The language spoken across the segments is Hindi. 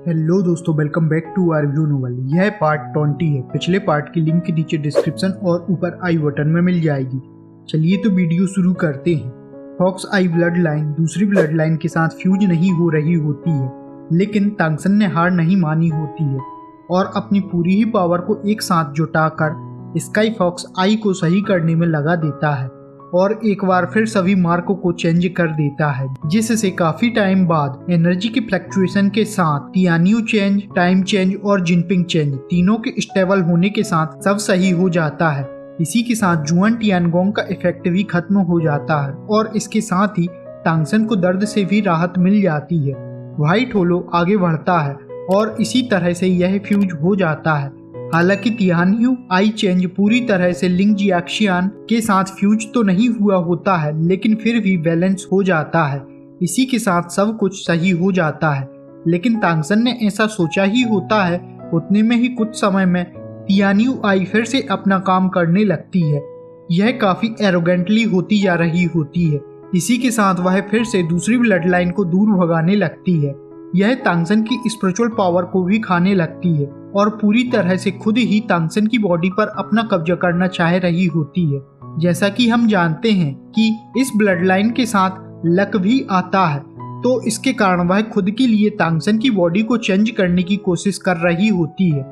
हेलो दोस्तों, welcome back to our view novel. यह पार्ट 20 है। पिछले पार्ट की लिंक के नीचे डिस्क्रिप्शन और ऊपर आई बटन में मिल जाएगी। चलिए तो वीडियो शुरू करते हैं। फॉक्स आई ब्लड लाइन दूसरी ब्लड लाइन के साथ फ्यूज नहीं हो रही होती है, लेकिन तांगसन ने हार नहीं मानी होती है और अपनी पूरी ही पावर को एक साथ जुटाकर स्काई फॉक्स आई को सही करने में लगा देता है और एक बार फिर सभी मार्कों को चेंज कर देता है, जिससे काफी टाइम बाद एनर्जी की फ्लक्चुएशन के साथ तियान्यू चेंज, टाइम चेंज और जिनपिंग चेंज तीनों के स्टेबल होने के साथ सब सही हो जाता है। इसी के साथ जुआन टियानगोंग का इफेक्ट भी खत्म हो जाता है और इसके साथ ही तांगसन को दर्द से भी राहत मिल जाती है। व्हाइट होलो आगे बढ़ता है और इसी तरह से यह फ्यूज हो जाता है। हालांकि तियान्यू आई चेंज पूरी तरह से लिंग जियाक्शियान के साथ फ्यूज तो नहीं हुआ होता है, लेकिन फिर भी बैलेंस हो जाता है। इसी के साथ सब कुछ सही हो जाता है, लेकिन तांगसन ने ऐसा सोचा ही होता है। उतने में ही कुछ समय में तियान्यू आई फिर से अपना काम करने लगती है। यह काफी एरोगेंटली होती जा रही होती है। इसी के साथ वह फिर से दूसरी ब्लड लाइन को दूर भगाने लगती है। यह तांगसन की स्पिरिचुअल पावर को भी खाने लगती है और पूरी तरह से खुद ही तांगसन की बॉडी पर अपना कब्जा करना चाह रही होती है। जैसा कि हम जानते हैं कि इस ब्लड लाइन के साथ लक भी आता है, तो इसके कारण वह खुद के लिए तांगसन की बॉडी को चेंज करने की कोशिश कर रही होती है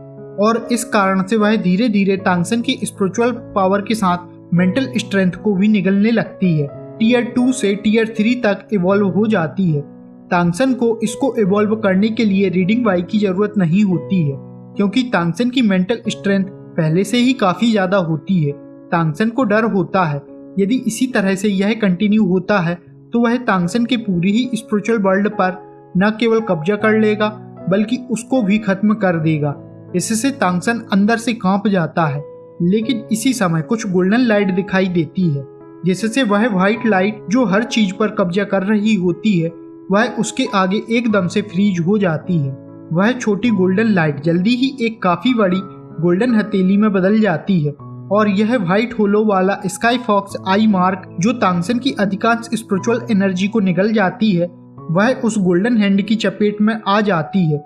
और इस कारण से वह धीरे धीरे तांगसन की स्पिरिचुअल पावर के साथ मेंटल स्ट्रेंथ को भी निगलने लगती है। टीयर 2 से टीयर 3 तक इवॉल्व हो जाती है। तांगसन को इसको इवॉल्व करने के लिए रीडिंग वाई की जरूरत नहीं होती है, क्योंकि तांगसन की मेंटल स्ट्रेंथ पहले से ही काफी ज्यादा होती है। तांगसन को डर होता है यदि इसी तरह से यह कंटिन्यू होता है तो वह तांगसन के पूरी ही स्पिरिचुअल वर्ल्ड पर न केवल कब्जा कर लेगा बल्कि उसको भी खत्म कर देगा। इससे तांगसन अंदर से कांप जाता है, लेकिन इसी समय कुछ गोल्डन लाइट दिखाई देती है, जिससे वह व्हाइट लाइट जो हर चीज पर कब्जा कर रही होती है वह उसके आगे एकदम से फ्रीज हो जाती है। वह छोटी गोल्डन लाइट जल्दी ही एक काफी बड़ी गोल्डन हथेली में बदल जाती है और यह व्हाइट होलो वाला स्काई फॉक्स आई मार्क जो तांगसन की अधिकांश स्पिरिचुअल एनर्जी को निगल जाती है, वह उस गोल्डन हैंड की चपेट में आ जाती है।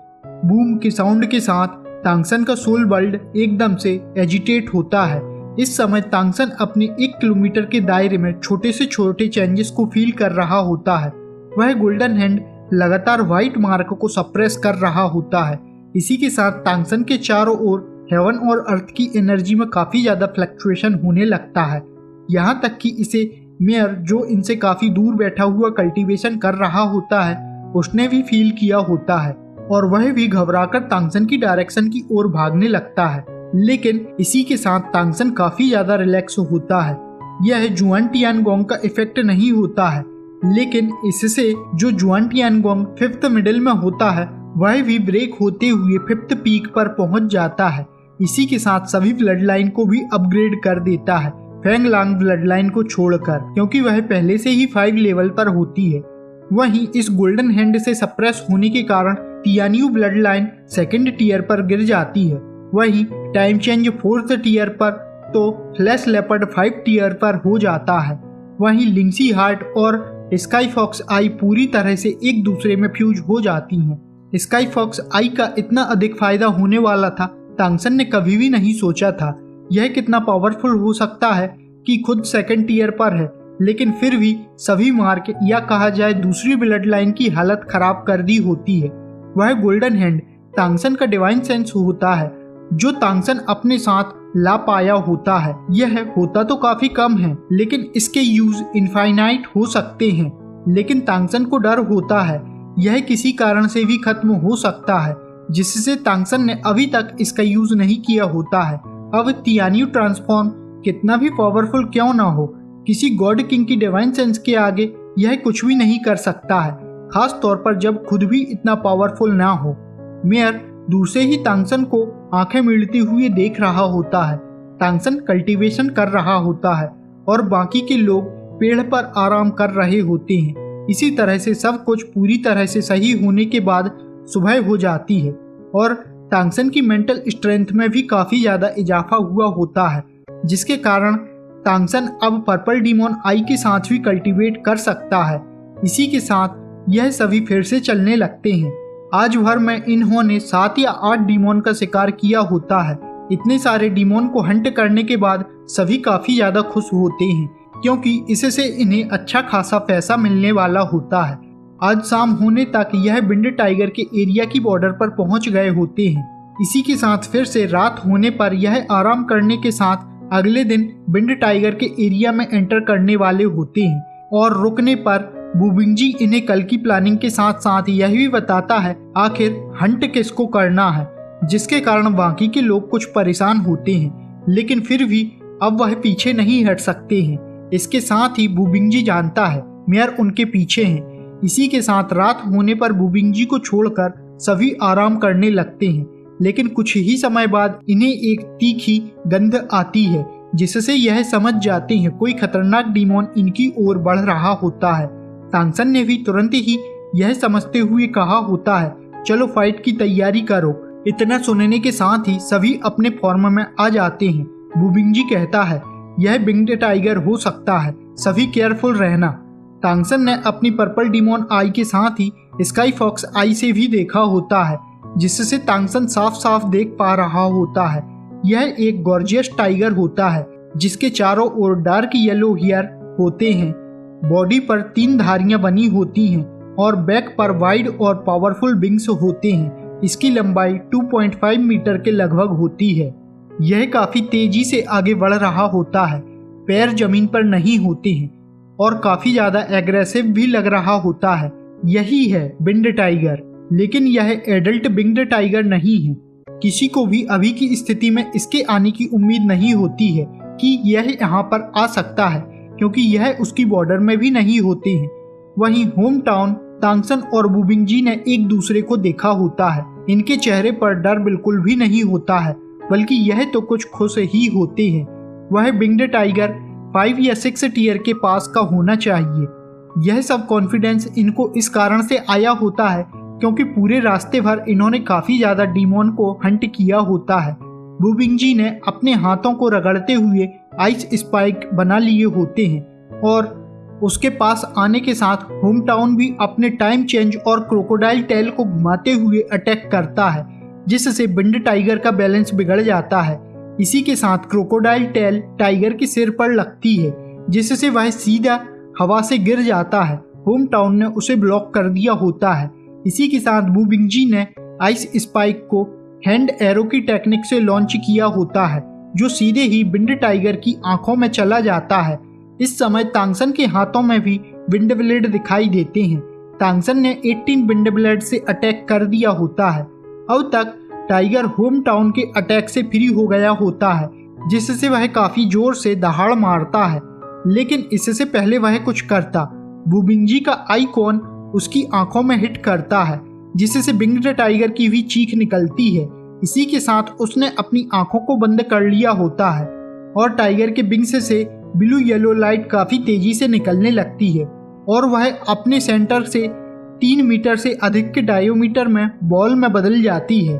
बूम के साउंड के साथ तांगसन का सोल वर्ल्ड एकदम से एजिटेट होता है। इस समय तांगसन अपने 1 किलोमीटर के दायरे में छोटे से छोटे चेंजेस को फील कर रहा होता है। वह गोल्डन हैंड लगातार व्हाइट मार्क को सप्रेस कर रहा होता है। इसी के साथ तांगसन के चारों ओर हेवन और अर्थ की एनर्जी में काफी ज्यादा फ्लक्चुएशन होने लगता है, यहाँ तक कि इसे मेयर जो इनसे काफी दूर बैठा हुआ कल्टीवेशन कर रहा होता है उसने भी फील किया होता है और वह भी घबराकर तांगसन की डायरेक्शन की ओर भागने लगता है। लेकिन इसी के साथ तांगसन काफी ज्यादा रिलैक्स होता है। यह जुआन टियानगोंग का इफेक्ट नहीं होता है, लेकिन इससे जो जुआन टियानगोंग 5th मिडिल में होता है वह भी ब्रेक होते हुए 5th पीक पर पहुंच जाता है। इसी के साथ सभी ब्लड लाइन को भी अपग्रेड कर देता है, फेंग लांग ब्लड लाइन को छोड़कर, क्योंकि वह पहले से ही 5 लेवल पर होती है। वहीं इस गोल्डन हैंड से सप्रेस होने के कारण तियान्यू ब्लड लाइन 2nd टीयर पर गिर जाती है। वहीं टाइम चेंज 4th टीयर पर तो फ्लैश लेपर्ड 5 टीयर पर हो जाता है। वहीं लिंगसी हार्ट और स्काई फॉक्स आई पूरी तरह से एक दूसरे में फ्यूज हो जाती हैं। स्काई फॉक्स आई का इतना अधिक फायदा होने वाला था, तांगसन ने कभी भी नहीं सोचा था। यह कितना पावरफुल हो सकता है कि खुद 2nd टीयर पर है, लेकिन फिर भी सभी मार्क या कहा जाए दूसरी ब्लड लाइन की हालत खराब कर दी होती है। वह गोल्डन हैंड तांगसन का डिवाइन सेंस होता है, जो तांगसन अपने साथ ला पाया होता है। यह होता तो काफी कम है, लेकिन इसके यूज इनफाइनाइट हो सकते हैं। लेकिन तांगसन को डर होता है यह किसी कारण से भी खत्म हो सकता है, जिससे तांगसन ने अभी तक इसका यूज नहीं किया होता है। अब तियान्यू ट्रांसफॉर्म कितना भी पावरफुल क्यों ना हो, किसी गॉड किंग की डिवाइन सेंस के आगे यह कुछ भी नहीं कर सकता है, खास तौर पर जब खुद भी इतना पावरफुल ना हो। मेयर दूर से ही तांगसन को आंखें मिलती हुए देख रहा होता है। तांगसन कल्टीवेशन कर रहा होता है और बाकी के लोग पेड़ पर आराम कर रहे होते हैं। इसी तरह से सब कुछ पूरी तरह से सही होने के बाद सुबह हो जाती है और तांगसन की मेंटल स्ट्रेंथ में भी काफी ज्यादा इजाफा हुआ होता है, जिसके कारण तांगसन अब पर्पल डीमोन आई के साथ भी कल्टीवेट कर सकता है। इसी के साथ यह सभी फिर से चलने लगते हैं। आज भर में इन्होंने 7 या 8 डीमोन का शिकार किया होता है। इतने सारे डीमोन को हंट करने के बाद सभी काफी ज्यादा खुश होते हैं, क्योंकि इससे इन्हें अच्छा खासा पैसा मिलने वाला होता है। आज शाम होने तक यह विंड टाइगर के एरिया की बॉर्डर पर पहुंच गए होते हैं। इसी के साथ फिर से रात होने पर यह आराम करने के साथ अगले दिन विंड टाइगर के एरिया में एंटर करने वाले होते हैं। और रुकने पर वुबिंगजी इन्हें कल की प्लानिंग के साथ साथ यह भी बताता है आखिर हंट किसको करना है, जिसके कारण बाकी के लोग कुछ परेशान होते हैं, लेकिन फिर भी अब वह पीछे नहीं हट सकते हैं। इसके साथ ही वुबिंगजी जानता है मेयर उनके पीछे हैं। इसी के साथ रात होने पर वुबिंगजी को छोड़कर सभी आराम करने लगते हैं, लेकिन कुछ ही समय बाद इन्हें एक तीखी गंध आती है, जिससे यह समझ जाते हैं कोई खतरनाक डीमोन इनकी ओर बढ़ रहा होता है। तांगसन ने भी तुरंत ही यह समझते हुए कहा होता है, चलो फाइट की तैयारी करो। इतना सुनने के साथ ही सभी अपने फॉर्म में आ जाते हैं। वुबिंगजी कहता है यह विंग्ड टाइगर हो सकता है, सभी केयरफुल रहना। तांगसन ने अपनी पर्पल डीमोन आई के साथ ही स्काई फॉक्स आई से भी देखा होता है, जिससे तांगसन साफ साफ देख पा रहा होता है यह एक गॉर्जियस टाइगर होता है, जिसके चारों ओर डार्क येलो हेयर होते हैं। बॉडी पर 3 धारियां बनी होती हैं और बैक पर वाइड और पावरफुल विंग्स होते हैं। इसकी लंबाई 2.5 मीटर के लगभग होती है। यह काफी तेजी से आगे बढ़ रहा होता है, पैर जमीन पर नहीं होते हैं और काफी ज्यादा एग्रेसिव भी लग रहा होता है। यही है विंड टाइगर, लेकिन यह एडल्ट विंग्ड टाइगर नहीं है। किसी को भी अभी की स्थिति में इसके आने की उम्मीद नहीं होती है कि यह यहाँ पर आ सकता है, क्योंकि यह उसकी बॉर्डर में भी नहीं होते हैं। वहीं होम टाउन तांगसन और वुबिंगजी ने एक दूसरे को देखा होता है। इनके चेहरे पर डर बिल्कुल भी नहीं होता है, बल्कि यह तो कुछ खुश ही होते हैं। वह विंग्ड टाइगर 5 या 6 टियर के पास का होना चाहिए। यह सब कॉन्फिडेंस इनको इस कारण से आया होता है क्योंकि पूरे रास्ते भर इन्होंने काफी ज्यादा डीमोन को हंट किया होता है। वुबिंगजी ने अपने हाथों को रगड़ते हुए आइस स्पाइक बना लिए होते हैं और उसके पास आने के साथ होम टाउन भी अपने टाइम चेंज और क्रोकोडाइल टेल को घुमाते हुए अटैक करता है, जिससे विंड टाइगर का बैलेंस बिगड़ जाता है। इसी के साथ क्रोकोडाइल टेल टाइगर के सिर पर लगती है, जिससे वह सीधा हवा से गिर जाता है। होम टाउन ने उसे ब्लॉक कर दिया होता है। इसी के साथ वुबिंगजी ने आइस स्पाइक को हैंड एरो की टेक्निक से लॉन्च किया होता है, जो सीधे ही विंड टाइगर की आंखों में चला जाता है। इस समय तांगसन के हाथों में भी विंड ब्लेड दिखाई देते हैं। तांगसन ने 18 विंड ब्लेड से अटैक कर दिया होता है। अब तक टाइगर होम टाउन के अटैक से फ्री हो गया होता है, जिससे वह काफी जोर से दहाड़ मारता है, लेकिन इससे पहले वह कुछ करता, वुबिंगजी का आइकॉन उसकी आंखों में हिट करता है, जिससे विंग्ड टाइगर की भी चीख निकलती है। इसी के साथ उसने अपनी आंखों को बंद कर लिया होता है और टाइगर के विंग्स से ब्लू येलो लाइट काफी तेजी से निकलने लगती है और वह अपने सेंटर से 3 मीटर से अधिक के डायोमीटर में बॉल में बदल जाती है,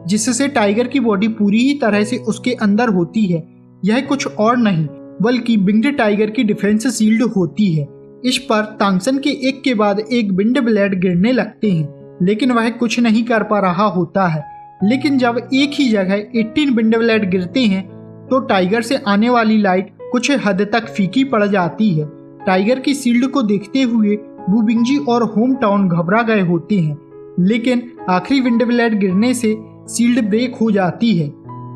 जिससे टाइगर की बॉडी पूरी ही तरह से उसके अंदर होती है। यह कुछ और नहीं बल्कि विंग्ड टाइगर की डिफेंस शील्ड होती है। इस पर तांगसन के एक के बाद एक विंड ब्लेड गिरने लगते हैं, लेकिन वह कुछ नहीं कर पा रहा होता है। लेकिन जब एक ही जगह 18 विंड ब्लेड गिरते हैं तो टाइगर से आने वाली लाइट कुछ हद तक फीकी पड़ जाती है। टाइगर की शील्ड को देखते हुए वुबिंगजी और होम टाउन घबरा गए होते हैं, लेकिन आखिरी विंड ब्लेड गिरने से शील्ड ब्रेक हो जाती है।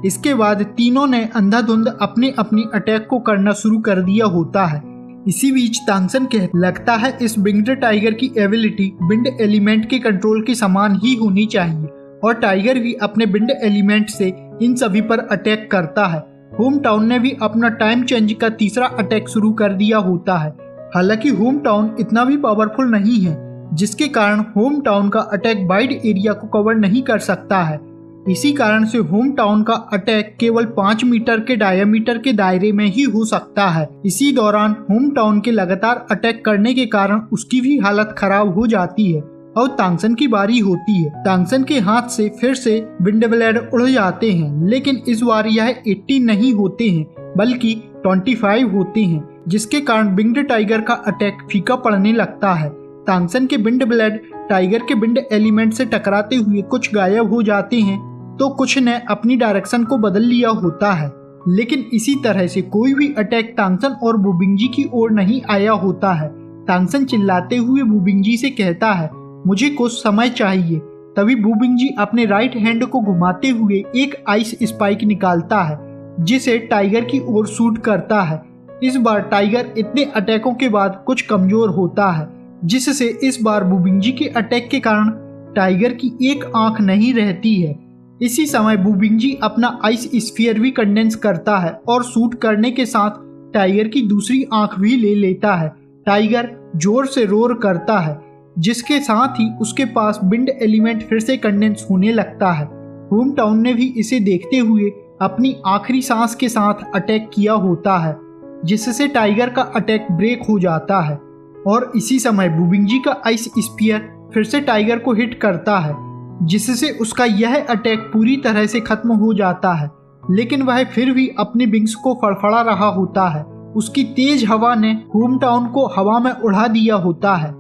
इसके बाद तीनों ने अंधाधुंध अपनी अपनी अटैक को करना शुरू कर दिया होता है। इसी बीच तांगसन कह लगता है इस विंग्ड टाइगर की एबिलिटी विंड एलिमेंट के कंट्रोल के समान ही होनी चाहिए और टाइगर भी अपने विंड एलिमेंट से इन सभी पर अटैक करता है। होम टाउन ने भी अपना टाइम चेंज का तीसरा अटैक शुरू कर दिया होता है। हालांकि होम टाउन इतना भी पावरफुल नहीं है, जिसके कारण होम टाउन का अटैक वाइड एरिया को कवर नहीं कर सकता है। इसी कारण से होम टाउन का अटैक केवल 5 मीटर के डायमीटर के दायरे में ही हो सकता है। इसी दौरान होम टाउन के लगातार अटैक करने के कारण उसकी भी हालत खराब हो जाती है और तांगसन की बारी होती है। तांगसन के हाथ से फिर से विंड ब्लेड उड़ जाते हैं, लेकिन इस बार यह 18 नहीं होते हैं बल्कि 25 होते हैं, जिसके कारण विंग्ड टाइगर का अटैक फीका पड़ने लगता है। तांगसन के विंड ब्लेड टाइगर के विंड एलिमेंट से टकराते हुए कुछ गायब हो जाते हैं तो कुछ ने अपनी डायरेक्शन को बदल लिया होता है। लेकिन इसी तरह से कोई भी अटैक तांगसन और वुबिंगजी की ओर नहीं आया होता है। तांगसन चिल्लाते हुए वुबिंगजी से कहता है, मुझे कुछ समय चाहिए। तभी वुबिंगजी अपने राइट हैंड को घुमाते हुए एक आइस स्पाइक निकालता है जिसे टाइगर की ओर शूट करता है। इस बार टाइगर इतने अटैकों के बाद कुछ कमजोर होता है, जिससे इस बार वुबिंगजी के अटैक के कारण टाइगर की एक आंख नहीं रहती है। इसी समय वुबिंगजी अपना आइस स्फीयर भी कंडेंस करता है और शूट करने के साथ टाइगर की दूसरी आंख भी ले लेता है। टाइगर जोर से रोर करता है, जिसके साथ ही उसके पास विंड एलिमेंट फिर से कंडेंस होने लगता है। होम टाउन ने भी इसे देखते हुए अपनी आखिरी सांस के साथ अटैक किया होता है, जिससे टाइगर का अटैक ब्रेक हो जाता है। और इसी समय वुबिंगजी का आइस स्फीयर फिर से टाइगर को हिट करता है, जिससे उसका यह अटैक पूरी तरह से खत्म हो जाता है। लेकिन वह फिर भी अपने विंग्स को फड़फड़ा रहा होता है। उसकी तेज हवा ने होम टाउन को हवा में उड़ा दिया होता है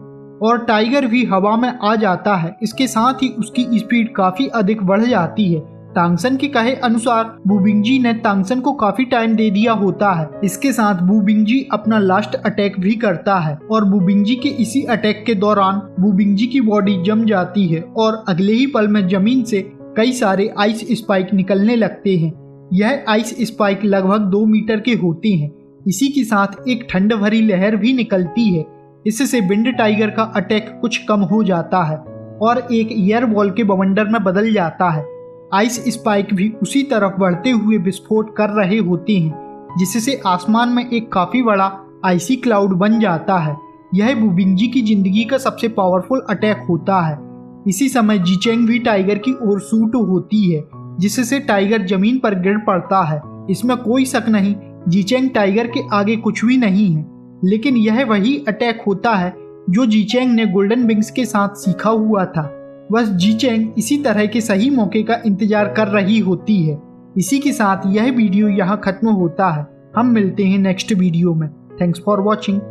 और टाइगर भी हवा में आ जाता है। इसके साथ ही उसकी स्पीड काफी अधिक बढ़ जाती है। तांगसन के कहे अनुसार वुबिंगजी ने तांगसन को काफी टाइम दे दिया होता है। इसके साथ वुबिंगजी अपना लास्ट अटैक भी करता है और वुबिंगजी के इसी अटैक के दौरान वुबिंगजी की बॉडी जम जाती है और अगले ही पल में जमीन से कई सारे आइस स्पाइक निकलने लगते हैं। यह आइस स्पाइक लगभग 2 मीटर के होते हैं। इसी के साथ एक ठंड भरी लहर भी निकलती है। इससे विंड टाइगर का अटैक कुछ कम हो जाता है और एक एयर बॉल के बवंडर में बदल जाता है। आइस स्पाइक भी उसी तरफ बढ़ते हुए विस्फोट कर रहे होते हैं, जिससे आसमान में एक काफी बड़ा आइसी क्लाउड बन जाता है। यह वुबिंगजी की जिंदगी का सबसे पावरफुल अटैक होता है। इसी समय जीचेंग भी टाइगर की ओर शूट होती है, जिससे टाइगर जमीन पर गिर पड़ता है। इसमें कोई शक नहीं, जीचेंग टाइगर के आगे कुछ भी नहीं है। लेकिन यह वही अटैक होता है जो जीचेंग ने गोल्डन विंग्स के साथ सीखा हुआ था। बस जीचेंग इसी तरह के सही मौके का इंतजार कर रही होती है। इसी के साथ यह वीडियो यहाँ खत्म होता है। हम मिलते हैं नेक्स्ट वीडियो में। Thanks for watching.